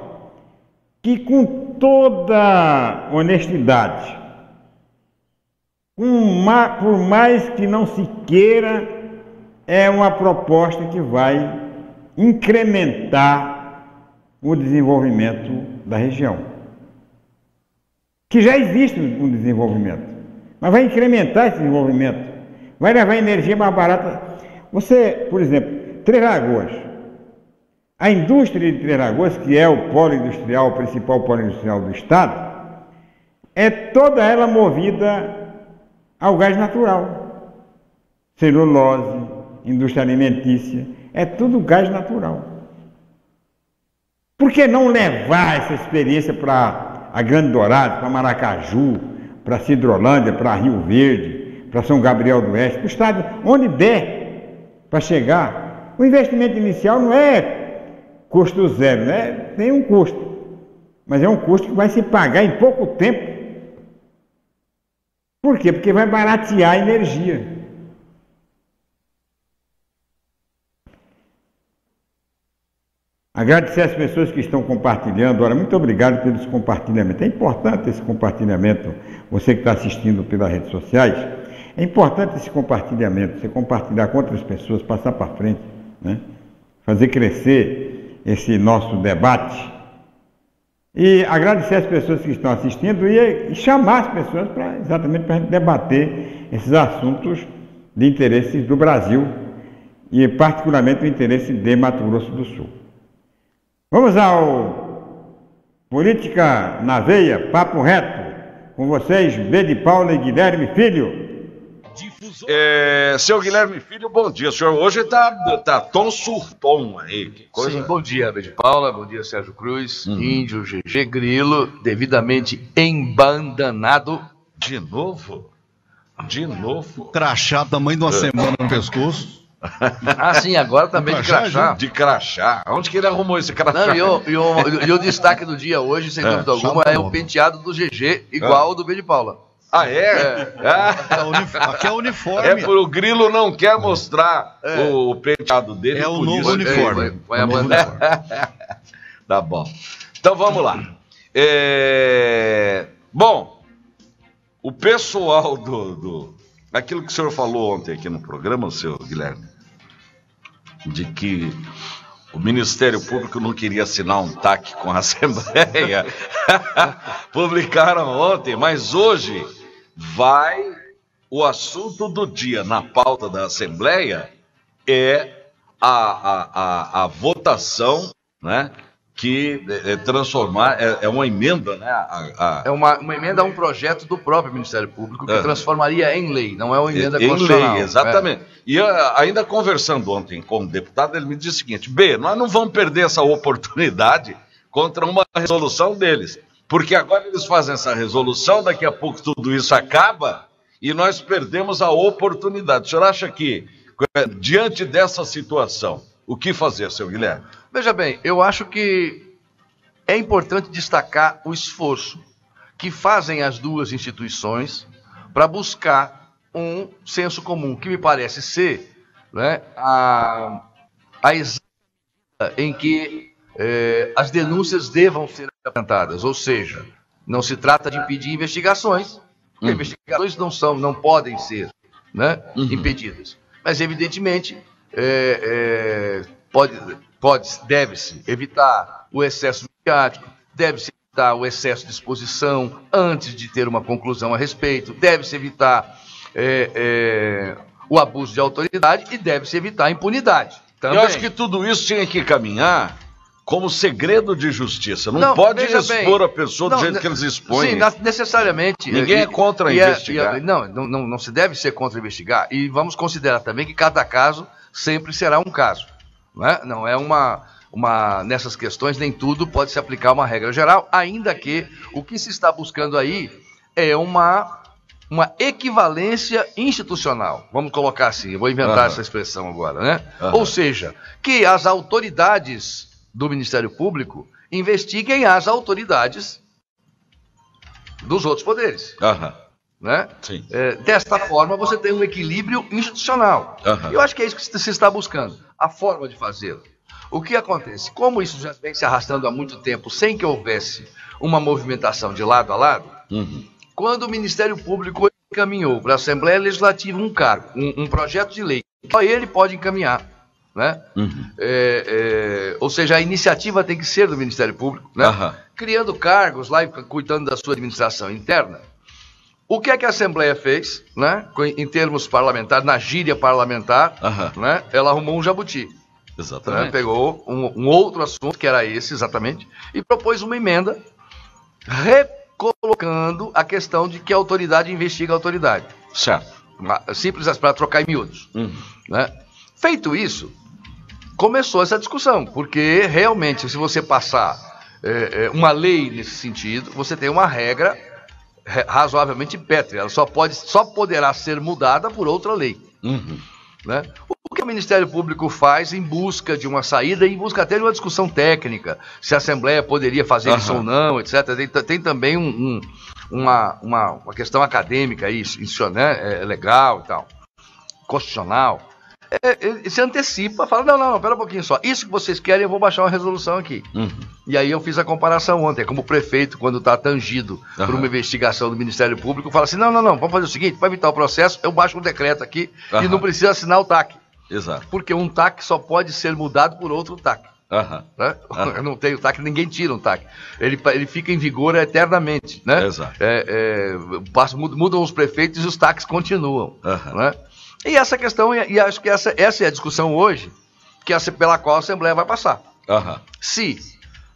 que, com toda honestidade, por mais que não se queira, é uma proposta que vai incrementar o desenvolvimento da região. Que já existe um desenvolvimento, mas vai incrementar esse desenvolvimento, vai levar energia mais barata. Você, por exemplo, Três Lagoas, a indústria de Três Lagoas, que é o polo industrial, o principal polo industrial do estado, é toda ela movida ao gás natural. Celulose, indústria alimentícia, é tudo gás natural. Por que não levar essa experiência para a Grande Dourados, para Maracaju, para Cidrolândia, para Rio Verde, para São Gabriel do Oeste, para o estado, onde der para chegar. O investimento inicial não é custo zero, né? Tem um custo, mas é um custo que vai se pagar em pouco tempo. Por quê? Porque vai baratear a energia. Agradecer às pessoas que estão compartilhando. Olha, muito obrigado pelos compartilhamentos. É importante esse compartilhamento, você que está assistindo pelas redes sociais, é importante esse compartilhamento, você compartilhar com outras pessoas, passar para frente, né? Fazer crescer esse nosso debate. E agradecer às pessoas que estão assistindo e chamar as pessoas exatamente para a gente debater esses assuntos de interesse do Brasil e particularmente o interesse de Mato Grosso do Sul. Vamos ao Política na Veia, Papo Reto, com vocês, B de Paula e Guilherme Filho. Seu Guilherme Filho, bom dia. O senhor hoje tá tom surtom aí. Que coisa... Sim, bom dia, B de Paula, bom dia, Sérgio Cruz, Índio, GG Grilo, devidamente embandanado. De novo? De novo? Crachá, tamanho de uma semana no pescoço. Ah, sim, agora também de crachá. De crachá. Onde que ele arrumou esse crachá? Não, e o destaque do dia hoje, sem dúvida alguma, é o penteado do GG, igual ao do B de Paula. Ah, é? Aqui é o uniforme. É por o Grilo não quer mostrar o penteado dele. É o novo uniforme. Vai a bandeira. Tá bom. Então vamos lá. Bom, o pessoal aquilo que o senhor falou ontem aqui no programa, seu Guilherme, de que o Ministério Público não queria assinar um TAC com a Assembleia, publicaram ontem, mas hoje vai o assunto do dia na pauta da Assembleia é a votação, né? Que transformar, é uma emenda, né? É uma emenda a um projeto do próprio Ministério Público que transformaria em lei, não é uma emenda constitucional. Em lei, exatamente. E ainda conversando ontem com o deputado, ele me disse o seguinte: nós não vamos perder essa oportunidade contra uma resolução deles, porque agora eles fazem essa resolução, daqui a pouco tudo isso acaba e nós perdemos a oportunidade. O senhor acha que, diante dessa situação, o que fazer, seu Guilherme? Veja bem, eu acho que é importante destacar o esforço que fazem as duas instituições para buscar um senso comum, que me parece ser, né, a exata em que as denúncias devam ser apresentadas. Ou seja, não se trata de impedir investigações, porque investigações não podem ser, né, impedidas. Mas, evidentemente, deve-se evitar o excesso midiático, deve-se evitar o excesso de exposição antes de ter uma conclusão a respeito, deve-se evitar o abuso de autoridade e deve-se evitar a impunidade. Também. Eu acho que tudo isso tinha que caminhar como segredo de justiça. Não pode expor a pessoa do jeito que eles expõem. Sim, necessariamente. Ninguém é contra investigar. Não se deve ser contra investigar. E vamos considerar também que cada caso sempre será um caso. Não é nessas questões, nem tudo pode se aplicar uma regra geral, ainda que o que se está buscando aí é uma equivalência institucional. Vamos colocar assim, eu vou inventar essa expressão agora, né? Ou seja, que as autoridades do Ministério Público investiguem as autoridades dos outros poderes. Né? Sim. Desta forma, você tem um equilíbrio institucional. Eu acho que é isso que se está buscando, a forma de fazê-lo. O que acontece? Como isso já vem se arrastando há muito tempo, sem que houvesse uma movimentação de lado a lado, quando o Ministério Público encaminhou para a Assembleia Legislativa um projeto de lei, só ele pode encaminhar, né? Ou seja, a iniciativa tem que ser do Ministério Público, né? Criando cargos lá e cuidando da sua administração interna. O que é que a Assembleia fez, né? Em termos parlamentares, na gíria parlamentar, né? Ela arrumou um jabuti. Exatamente. Né? Pegou um outro assunto, que era esse exatamente, e propôs uma emenda recolocando a questão de que a autoridade investiga a autoridade. Certo. Simples para trocar em miúdos. Né? Feito isso, começou essa discussão, porque realmente, se você passar uma lei nesse sentido, você tem uma regra razoavelmente pétrea. Ela só poderá ser mudada por outra lei. Né? O que o Ministério Público faz em busca de uma saída, em busca até de uma discussão técnica, se a Assembleia poderia fazer isso ou não, etc. Tem também uma questão acadêmica aí, né? Legal e tal, constitucional. Ele se antecipa, fala, não, pera um pouquinho só, isso que vocês querem, eu vou baixar uma resolução aqui. E aí eu fiz a comparação ontem, como o prefeito, quando está tangido por uma investigação do Ministério Público, fala assim, não, vamos fazer o seguinte, para evitar o processo, eu baixo um decreto aqui e não precisa assinar o TAC. Exato. Porque um TAC só pode ser mudado por outro TAC. Né? Eu não tenho TAC, ninguém tira um TAC. Ele fica em vigor eternamente. Né? Exato. Mudam os prefeitos e os TACs continuam. Né? E essa questão, e acho que essa é a discussão hoje, pela qual a Assembleia vai passar. Se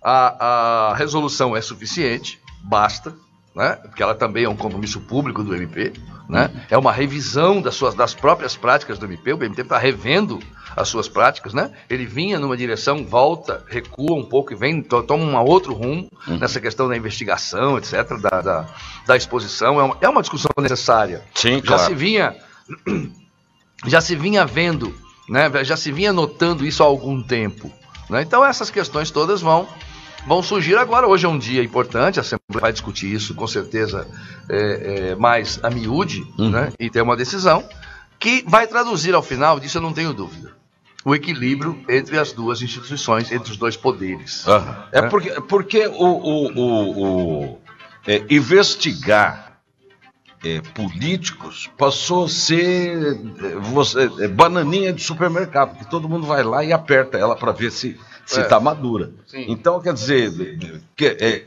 a resolução é suficiente, basta, né? Porque ela também é um compromisso público do MP, né? É uma revisão das próprias práticas do MP, o MP está revendo as suas práticas, né? Ele vinha numa direção, volta, recua um pouco e vem, toma um outro rumo nessa questão da investigação, etc., da exposição. É uma discussão necessária. Sim, claro. Já se vinha vendo, né? Já se vinha notando isso há algum tempo. Né? Então essas questões todas vão surgir agora. Hoje é um dia importante, a Assembleia vai discutir isso com certeza mais a miúde, né? E ter uma decisão que vai traduzir ao final, disso eu não tenho dúvida, o equilíbrio entre as duas instituições, entre os dois poderes. Né? Porque investigar políticos passou a ser bananinha de supermercado, porque todo mundo vai lá e aperta ela para ver se está madura. Sim. Então, quer dizer,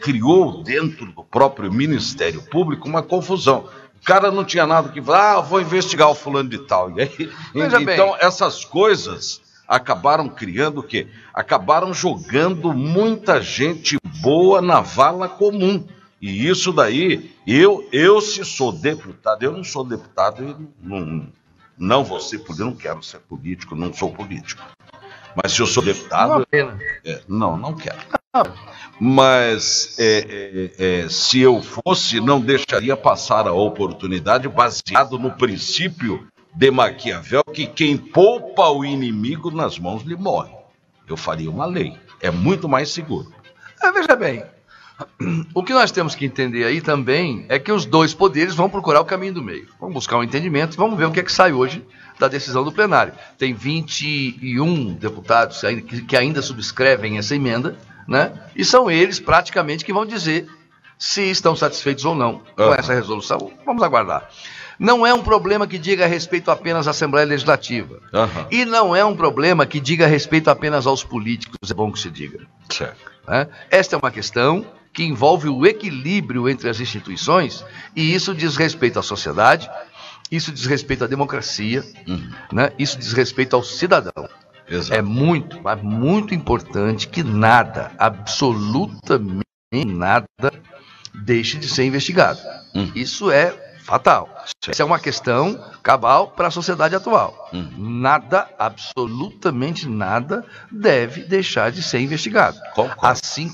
criou dentro do próprio Ministério Público uma confusão. O cara não tinha nada que falar, vou investigar o fulano de tal. E aí, então, essas coisas acabaram criando o quê? Acabaram jogando muita gente boa na vala comum. E isso daí, eu se sou deputado, eu não sou deputado e não vou ser político, eu não quero ser político, não sou político. Mas se eu sou deputado... Não quero. Mas se eu fosse, não deixaria passar a oportunidade baseado no princípio de Maquiavel que quem poupa o inimigo nas mãos lhe morre. Eu faria uma lei. É muito mais seguro. Veja bem, o que nós temos que entender aí também é que os dois poderes vão procurar o caminho do meio. Vamos buscar um entendimento e vamos ver o que é que sai hoje da decisão do plenário. Tem 21 deputados que ainda subscrevem essa emenda, né? E são eles praticamente que vão dizer se estão satisfeitos ou não com essa resolução. Vamos aguardar. Não é um problema que diga respeito apenas à Assembleia Legislativa. E não é um problema que diga respeito apenas aos políticos, é bom que se diga. Certo. Né? Esta é uma questão que envolve o equilíbrio entre as instituições, e isso diz respeito à sociedade, isso diz respeito à democracia, né? Isso diz respeito ao cidadão. Exato. É muito importante que nada, absolutamente nada, deixe de ser investigado. Isso é fatal. Essa é uma questão cabal para a sociedade atual. Nada, absolutamente nada, deve deixar de ser investigado. Assim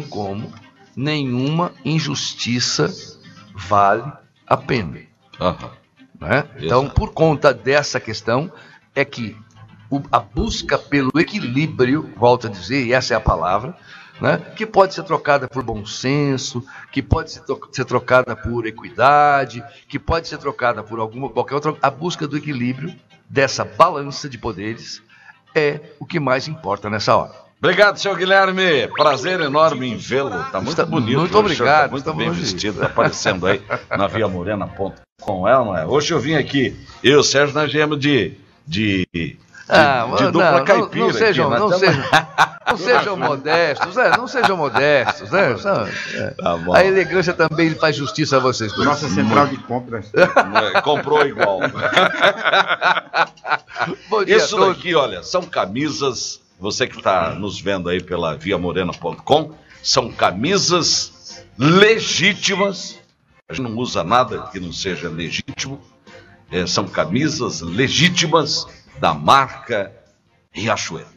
como nenhuma injustiça vale a pena. Né? Então, por conta dessa questão, é que a busca pelo equilíbrio, volto a dizer, e essa é a palavra, né, que pode ser trocada por bom senso, que pode ser trocada por equidade, que pode ser trocada por qualquer outra. A busca do equilíbrio dessa balança de poderes é o que mais importa nessa hora. Obrigado, senhor Guilherme. Prazer enorme em vê-lo. Está muito bonito. Muito obrigado. Está muito bem vestido. Está aparecendo aí na viamorena.com. Não é? Hoje eu vim aqui, eu e o Sérgio, nós viemos de dupla caipira. Não sejam modestos, não sejam modestos, né? Tá bom. A elegância também faz justiça a vocês dois. Nossa central de compras. Comprou igual. Bom dia. Isso daqui, olha, são camisas, você que está nos vendo aí pela viamorena.com, são camisas legítimas. A gente não usa nada que não seja legítimo. São camisas legítimas da marca Riachuelo.